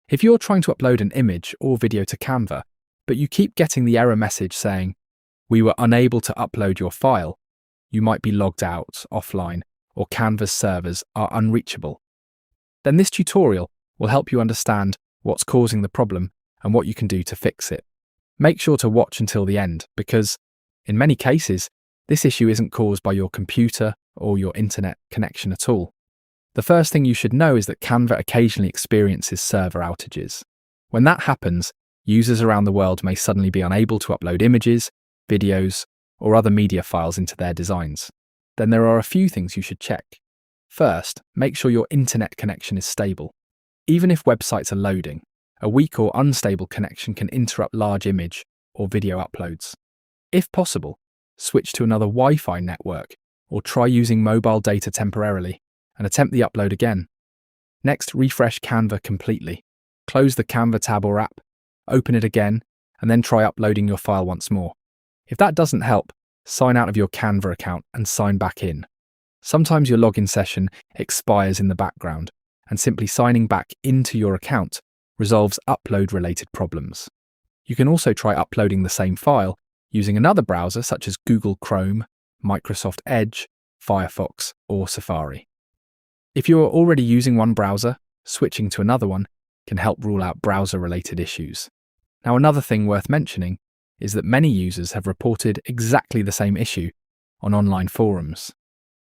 If you're trying to upload an image or video to Canva, but you keep getting the error message saying, "We were unable to upload your file," you might be logged out, offline, or Canva's servers are unreachable. Then this tutorial will help you understand what's causing the problem and what you can do to fix it. Make sure to watch until the end because, in many cases, this issue isn't caused by your computer or your internet connection at all. The first thing you should know is that Canva occasionally experiences server outages. When that happens, users around the world may suddenly be unable to upload images, videos, or other media files into their designs. Then there are a few things you should check. First, make sure your internet connection is stable. Even if websites are loading, a weak or unstable connection can interrupt large image or video uploads. If possible, switch to another Wi-Fi network or try using mobile data temporarily and attempt the upload again. Next, refresh Canva completely. Close the Canva tab or app, open it again, and then try uploading your file once more. If that doesn't help, sign out of your Canva account and sign back in. Sometimes your login session expires in the background, and simply signing back into your account resolves upload-related problems. You can also try uploading the same file using another browser such as Google Chrome, Microsoft Edge, Firefox, or Safari. If you are already using one browser, switching to another one can help rule out browser-related issues. Now, another thing worth mentioning is that many users have reported exactly the same issue on online forums.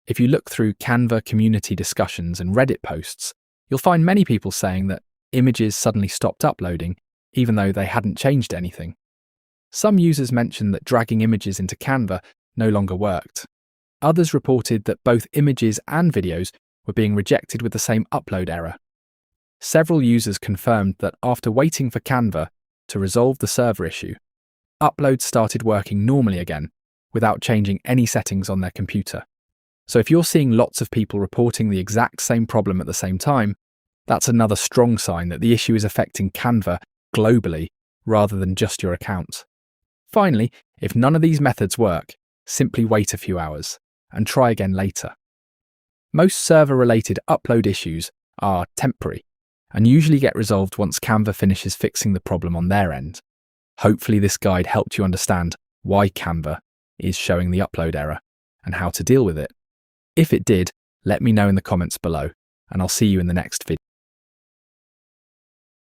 If you look through Canva community discussions and Reddit posts, you'll find many people saying that images suddenly stopped uploading even though they hadn't changed anything. Some users mentioned that dragging images into Canva no longer worked. Others reported that both images and videos were being rejected with the same upload error. Several users confirmed that after waiting for Canva to resolve the server issue, uploads started working normally again without changing any settings on their computer. So if you're seeing lots of people reporting the exact same problem at the same time, that's another strong sign that the issue is affecting Canva globally rather than just your account. Finally, if none of these methods work, simply wait a few hours and try again later. Most server-related upload issues are temporary and usually get resolved once Canva finishes fixing the problem on their end. Hopefully this guide helped you understand why Canva is showing the upload error and how to deal with it. If it did, let me know in the comments below, and I'll see you in the next video.